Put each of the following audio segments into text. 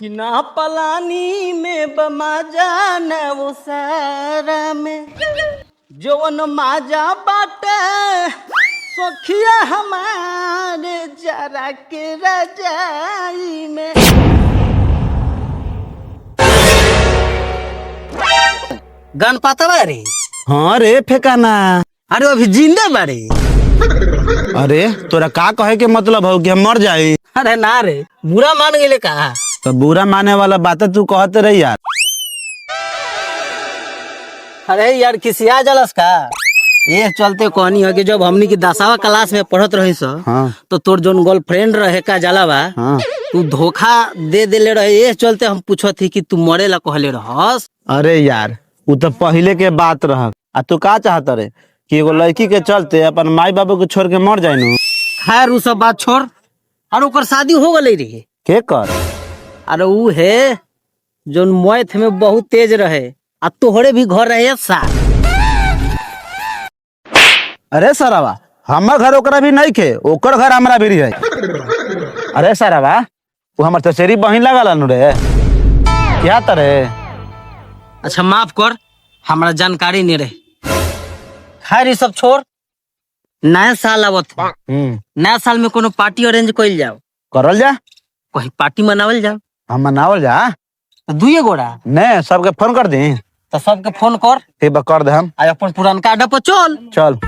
कि ना पलानी में बमाजा न वो सारा में जवन माजा बाटे सखिया हमारे जरा के रजाई में। गन पाता बारे? हाँ रे फेकाना। अरे अभी जिंदा बारे? अरे तोरा का कहे के मतलब हो कि हम मर जाए? अरे ना रे, बुरा मान गेले का? तो बुरा माने वाला बात तू कहते रही यार। अरे यार किसी आ जलस का ये चलते कहनी है कि जब हमनी की 10वीं क्लास में पढ़त रही सो हाँ। तो तोर जोन गर्लफ्रेंड रहे का जलावा हाँ। तू धोखा दे देले रहे, ये चलते हम पूछत थी कि तू मरे ला कहले रहस। अरे यार वो तो पहले के बात रह। आ तू का चाहत रे कि एगो लड़की के चलते अपन माई बाबू को छोड़ के मर जाए नु? खैर उ सब बात छोड़, और ओकर शादी हो गई रही। के कर? अरे उ है जोन मैथ में बहुत तेज रहे आ तोहरे भी घर रहे सा। अरे सरावा हमर घर ओकरा भी नहीं खे, ओकर घर हमरा भी है। अरे सरावा वो हमर चचेरी बहिन लगल नु रे, क्या तरे? अच्छा माफ कर, हमरा जानकारी नहीं रहे। खैर ये सब छोड़, नया साल आवत है। नया साल में कोनो पार्टी अरेंज कइल जाओ। करल जा, कहीं पार्टी मनावल जाओ। हम मनावल जा। तो दुए गोड़ा ने सबके फोन कर दी। तो सबके फोन कर, ठीक बा कर दे हम। आज अपन पुरानका अड्डा पर चल। चल।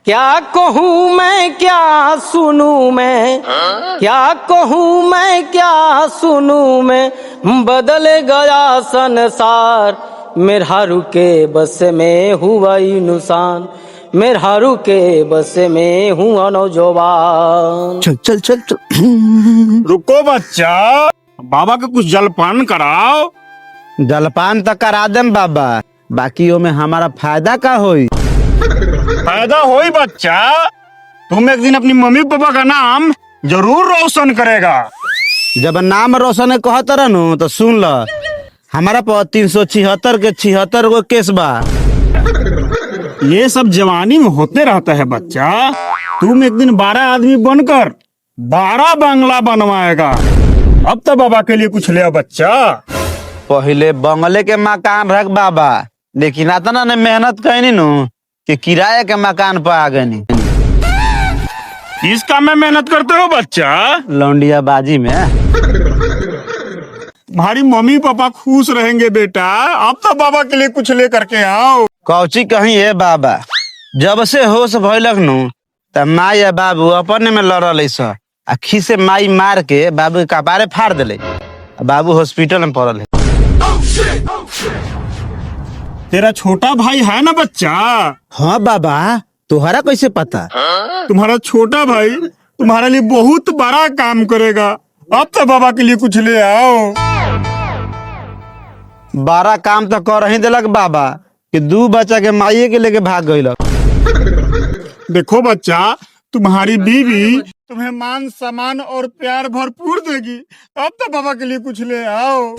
क्या कहूँ मैं क्या सुनूं मैं, क्या कहूँ मैं क्या सुनूं मैं, बदल गया संसार, मेरा रुके बस में हुआ नुकसान, मेरा रुके बस में हुआ नौजवान। चल चल चल चल। रुको बच्चा, बाबा के कुछ जलपान कराओ। जलपान तक करा देम बाबा, बाकी में हमारा फायदा का होई? फायदा होई बच्चा, तुम एक दिन अपनी मम्मी पापा का नाम जरूर रोशन करेगा। जब नाम रोशन कहत रहनु तो सुन ल, हमारा पर 376 के 76 गो केस बा। ये सब जवानी में होते रहता है बच्चा। तुम एक दिन 12 आदमी बनकर 12 बंगला बनवाएगा। अब तो बाबा के लिए कुछ ले बच्चा। पहले बंगले के मकान रख बाबा, लेकिन इतना ने मेहनत कहनी नु कि किराए के मकान पर आ गनी। इस काम में मेहनत करते हो बच्चा? लौंडिया बाजी में। तुम्हारी मम्मी पापा खुश रहेंगे बेटा। अब तो बाबा के लिए कुछ ले करके आओ। कौची कहीं है बाबा, जब से होश भइलक नु त माई या बाबू अपने में लड़ल स। आखी से माई मार के बाबू के कपारे फाड़ दिले। बाबू हॉस्पिटल में पड़ल है। तेरा छोटा भाई है ना बच्चा? हाँ बाबा, तुहरा कैसे पता? तुम्हारा छोटा भाई तुम्हारे लिए बहुत बड़ा काम करेगा। अब तो बाबा के लिए कुछ ले आओ। 12 काम तो कर ही दिलक बाबा कि 2 बच्चा के माइये के लेके भाग गइलक। देखो बच्चा, तुम्हारी बीवी तुम्हें मान सम्मान और प्यार भरपूर देगी। अब तो बाबा के लिए कुछ ले आओ।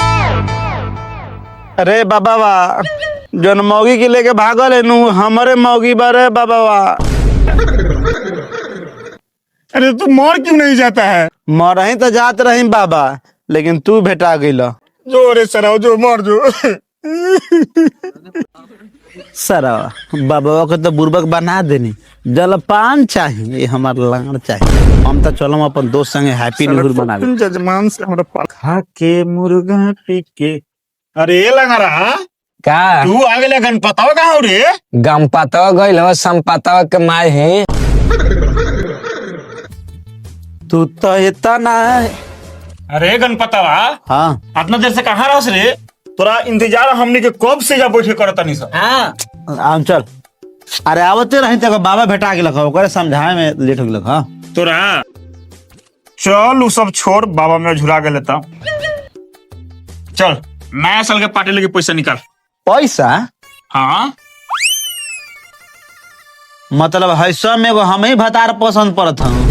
अरे बाबा वाह, जौन मौगी के लेके भागल है नु हमारे मौगी बारे बाबा वाह। अरे तू मर क्यों नहीं जाता है? मर ही तो जात रही बाबा, लेकिन तू भेटा गइल। जो रे सराओ, जो मर जो। सरा बाबा को तो बुर्बक बना देनी। जलपान चाहिए, हमार लाड़ चाहिए। हम तो चलो अपन दोस्त संगे हैप्पी न्यू ईयर मना ले। जजमान से हमारा खा के मुर्गा पी के। अरे लगा रहा का तू आगे ले गणपतावा कहाँ हो रे? गमपतवा गइल हो, संपतवा के माय है। तू तो इतना अरे गणपतावा, हाँ इतना देर से कहाँ रहो रे? तोरा इंतजार हमने के कब से जा बैठे करता नहीं सब। हाँ आम चल। अरे आवते रही तो बाबा भेटा गेलक, ओकरे समझाए में लेट हो गेलक। हाँ तोरा चल, उ सब छोड़, बाबा में झुरा गए लेता। चल नया साल के पार्टी लेके पैसा निकाल। पैसा? हाँ मतलब है सब में एगो हम ही भतार पसंद पड़त हूँ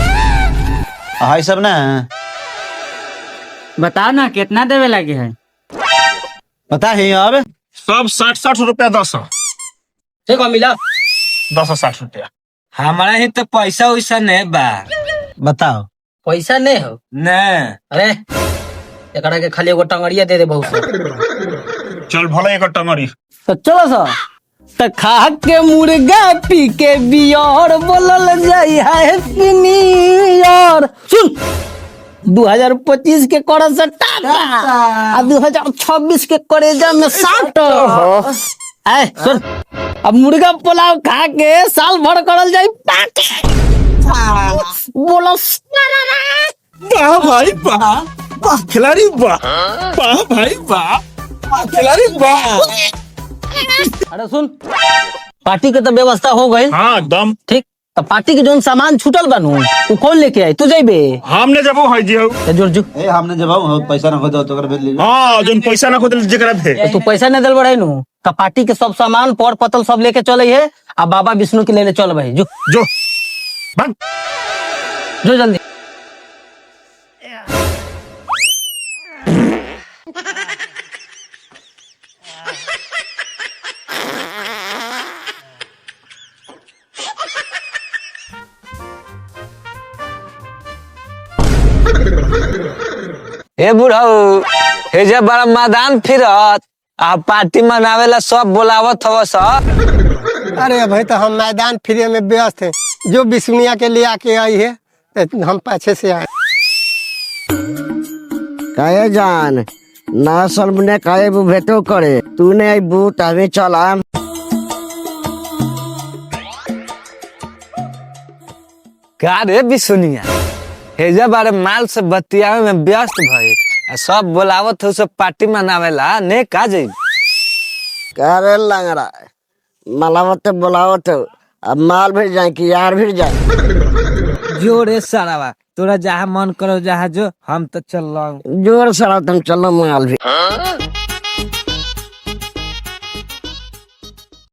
है सब ना? बताओ ना कितना देवे लगे है? पता है अब सब 60-60 रुपया 10। ठीक है मिला 10-60 रुपया। हमारा ही तो पैसा वैसा नहीं बा। बताओ। पैसा नहीं हो नहीं अरे एकरा के खाली एगो टंगड़िया दे दे बहुत सा। चल भले एक टंगड़ी। तो चलो सा तो खा के मुर्गा पी के बियर बोलल जाई है सीनियर। सुन 2025 के कर से टाटा आ 2026 के करेजा में साट। आए सुन अब मुर्गा पुलाव खा के साल भर करल जाई पार्टी। बोलो वाह भाई वाह, वाह खिलाड़ी वाह, वाह भाई वाह, वाह खिलाड़ी वाह। अरे सुन पार्टी के तो व्यवस्था हो गई। हाँ एकदम ठीक तो पार्टी के जोन सामान छूटल बनू तू कौन लेके आई तू जाइबे। हमने जब है जी तो जोरजू ए हमने जब पैसा ना खोदो तो कर भेज ली। हाँ जोन पैसा ना खुद जरा भे। तो तू पैसा नहीं दल बढ़ाई नु तो पार्टी के सब सामान पर पतल सब लेके चले है अब बाबा विष्णु के लेने चल भाई जो जो भाग। जो जल्दी। ए बुढ़ऊ हे जे बड़ा मैदान फिरत आ पार्टी मनावेला सब बोलावत हव स। अरे भाई तो हम मैदान फ्री में व्यस्त है जो बिस्मिया के लिए आके आई है तो हम पाछे से आए। काहे जान ना सलमने काहे बु भेटो करे तूने आई बू तभी चला। का रे बिसुनिया हे जे बड़े माल से बतियावे में व्यस्त भइल आ सब बोलावत हो सब पार्टी मनावेला ने का जाई। करे लंगड़ा मलावत बुलावत अब माल भी जाए कि यार भी जाए। जोरे सारावा तोरा जहाँ मन करो जहाँ जो हम तो चल रहा हूँ। जोर सड़ा तुम चलो माल भी।